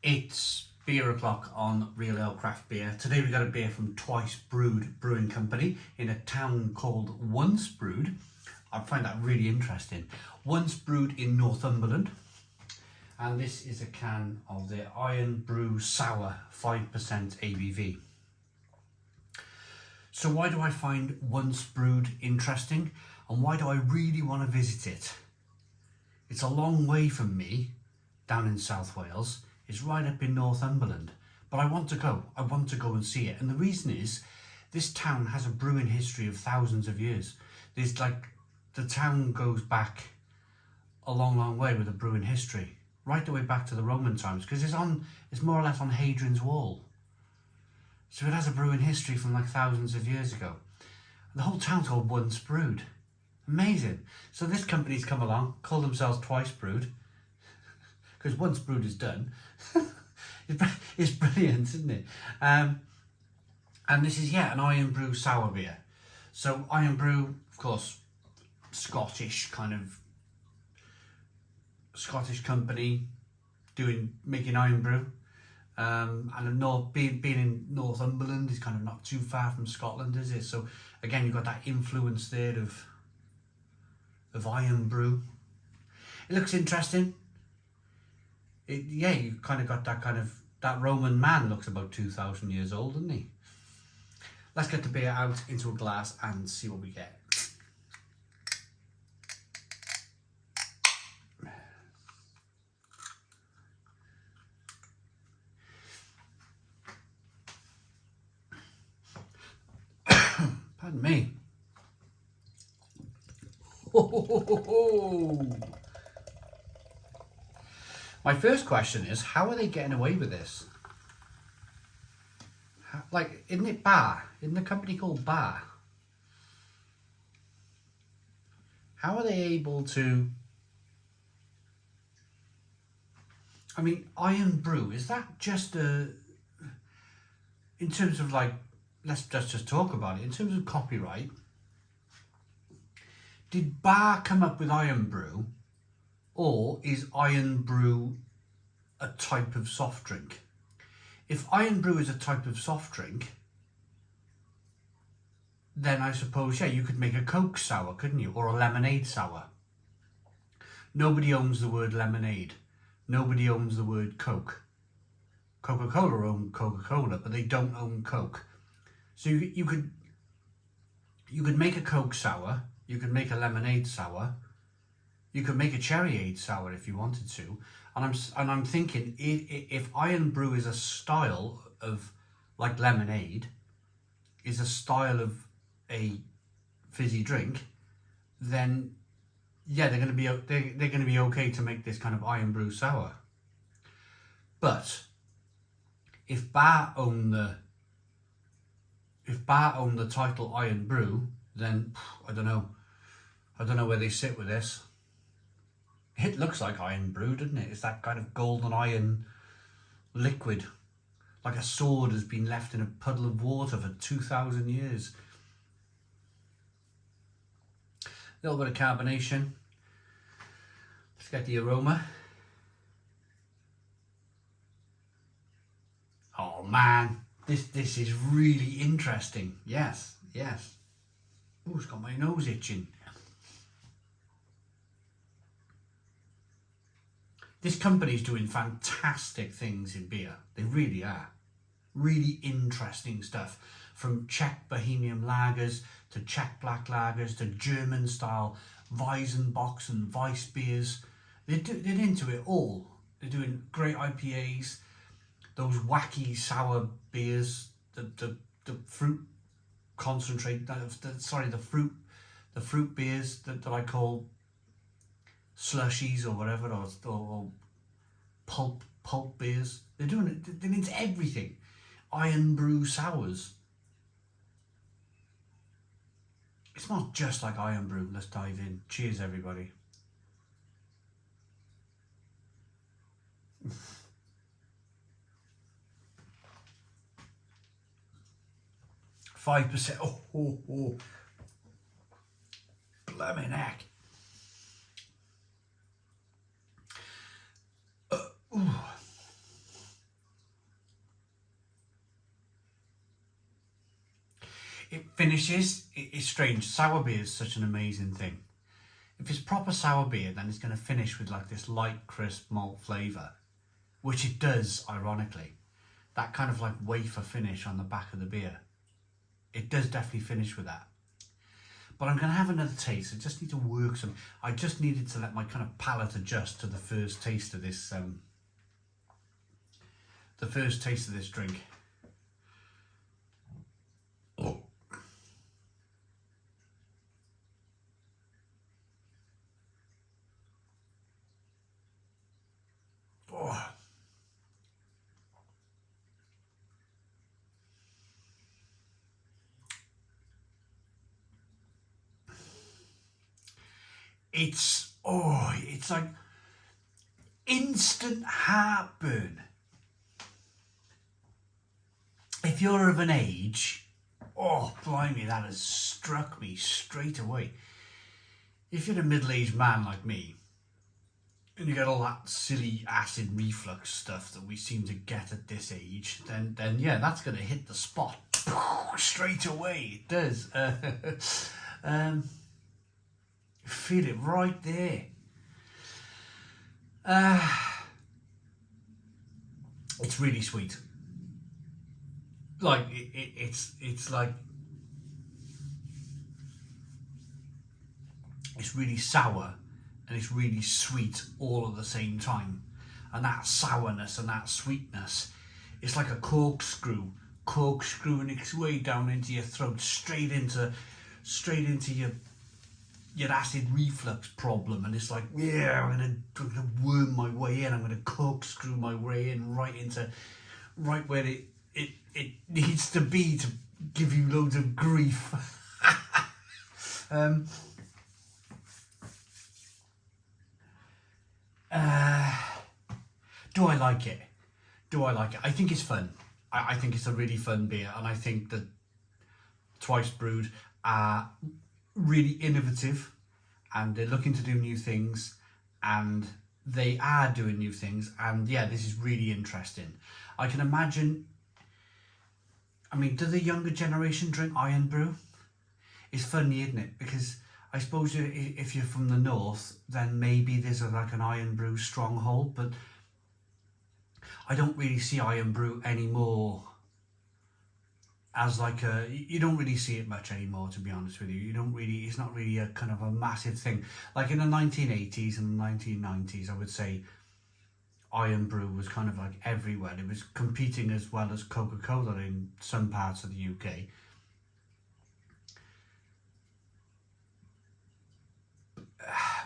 It's beer o'clock on Real Ale Craft Beer. Today we got a beer from Brewed Brewing Company in a town called Once Brewed. I find that really interesting. Once Brewed in Northumberland. And this is a can of their Iron Brew Sour 5% ABV. So why do I find Once Brewed interesting? And why do I really want to visit it? It's a long way from me, down in South Wales. It's right up in Northumberland. But I want to go. I want to go and see it. And the reason is, this town has a brewing history of thousands of years. There's like, the town goes back a long, long way with a brewing history. Right the way back to the Roman times. Because it's more or less on Hadrian's Wall. So it has a brewing history from like thousands of years ago. The whole town's called Once Brewed. Amazing. So this company's come along, call themselves Twice Brewed, because Once Brewed is done. It's brilliant, isn't it? And this is, an Iron Brew sour beer. So Iron Brew, of course, Scottish company making Iron Brew. And being in Northumberland is kind of not too far from Scotland, is it? So again, you've got that influence there of Iron Brew. It looks interesting. You kind of got that Roman man looks about 2,000 years old, doesn't he? Let's get the beer out into a glass and see what we get. Pardon me. My first question is, how are they getting away with this? Isn't it Bar? Isn't the company called Bar? How are they able to... I mean, Iron Brew, is that just in terms of let's just talk about it. In terms of copyright, did Bar come up with Iron Brew, or is Iron Brew a type of soft drink? If Iron Brew is a type of soft drink, then I suppose, you could make a Coke sour, couldn't you? Or a lemonade sour. Nobody owns the word lemonade. Nobody owns the word Coke. Coca-Cola own Coca-Cola, but they don't own Coke. So you could make a Coke sour, you could make a lemonade sour, you could make a cherryade sour if you wanted to. And I'm thinking, if Iron Brew is a style of, like lemonade, is a style of a fizzy drink, then they're going to be okay to make this kind of Iron Brew sour. But if Bar own the title Iron Brew, then I don't know where they sit with this. It looks like Iron Brew, doesn't it? It's that kind of golden iron liquid, like a sword has been left in a puddle of water for 2,000 years. A little bit of carbonation. Let's get the aroma. Oh man, this is really interesting. Yes. Oh, it's got my nose itching. This company's doing fantastic things in beer. They really are. Really interesting stuff. From Czech Bohemian lagers to Czech black lagers to German style Weizen, Bocks and Weiss beers. They're into it all. They're doing great IPAs, those wacky sour beers, the fruit concentrate, the fruit beers that I call slushies or whatever, or pulp beers. They're doing it. They're into everything. Iron Brew sours. It's not just like Iron Brew. Let's dive in. Cheers, everybody. %. Oh. Blimey neck. it finishes, it's strange. Sour beer is such an amazing thing. If it's proper sour beer, then it's going to finish with like this light, crisp malt flavour, which it does, ironically. That kind of like wafer finish on the back of the beer. It does definitely finish with that. But I'm going to have another taste. I just need to work some. I just needed to let my kind of palate adjust to the first taste of this. The first taste of this drink. Oh. Oh. It's like instant heartburn. If you're of an age, oh blimey, that has struck me straight away. If you're a middle-aged man like me, and you get all that silly acid reflux stuff that we seem to get at this age, then yeah, that's going to hit the spot straight away. It does. Feel it right there. It's really sweet. Like it's like it's really sour and it's really sweet all at the same time, and that sourness and that sweetness, it's like a corkscrewing its way down into your throat, straight into your acid reflux problem, and it's like, yeah, I'm gonna worm my way in. I'm gonna corkscrew my way in right where it needs to be to give you loads of grief. Do I like it? I think it's fun. I think it's a really fun beer, and I think that Twice Brewed are really innovative, and they're looking to do new things, and they are doing new things, and yeah, this is really interesting. I can imagine, I mean, do the younger generation drink Iron Brew? It's funny, isn't it? Because I suppose if you're from the north, then maybe there's like an Iron Brew stronghold, but I don't really see Iron Brew anymore as like you don't really see it much anymore, to be honest with you. It's not really a kind of a massive thing. Like in the 1980s and the 1990s, I would say Iron Brew was kind of like everywhere. It was competing as well as Coca-Cola in some parts of the UK.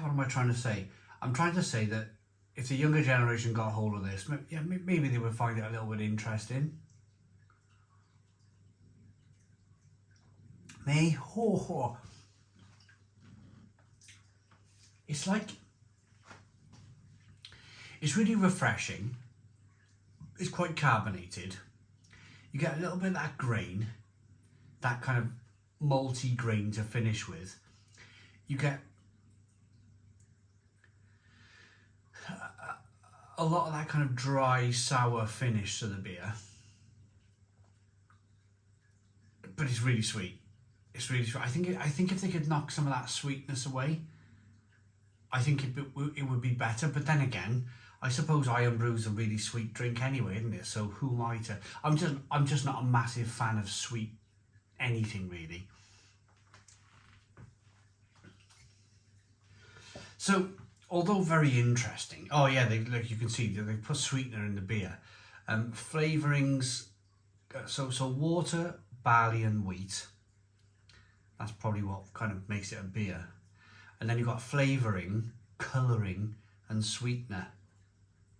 What am I trying to say? I'm trying to say that if the younger generation got hold of this, yeah, maybe they would find it a little bit interesting. It's like, it's really refreshing. It's quite carbonated. You get a little bit of that grain, that kind of malty grain to finish with. You get a lot of that kind of dry, sour finish to the beer. But it's really sweet. It's really sweet. I think if they could knock some of that sweetness away, I think it would be better. But then again, I suppose Iron Brew's a really sweet drink anyway, isn't it? So who am I to? I'm just not a massive fan of sweet anything really. So although very interesting, oh yeah, like you can see they put sweetener in the beer, flavourings. So water, barley, and wheat. That's probably what kind of makes it a beer. And then you've got flavouring, colouring, and sweetener,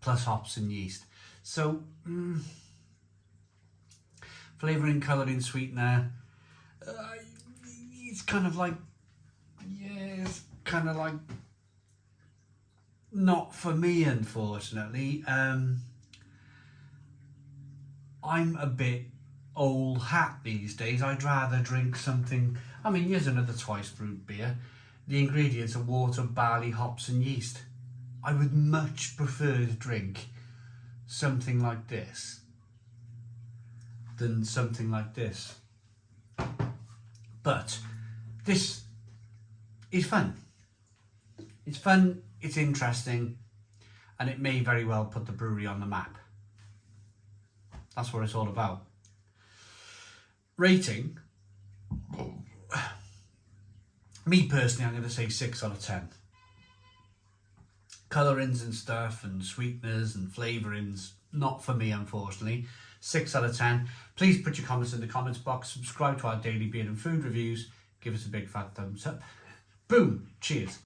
plus hops and yeast. So, flavouring, colouring, sweetener, it's kind of like, yeah, it's kind of like not for me, unfortunately. I'm a bit old hat these days. I'd rather drink something. I mean, here's another Twice Brewed beer. The ingredients are water, barley, hops and yeast. I would much prefer to drink something like this than something like this. But this is fun. It's fun, it's interesting, and it may very well put the brewery on the map. That's what it's all about. Rating, me personally, I'm going to say 6 out of 10. Colourings and stuff and sweeteners and flavourings, not for me unfortunately. 6 out of 10. Please put your comments in the comments box, subscribe to our daily beer and food reviews, give us a big fat thumbs up. Boom, cheers.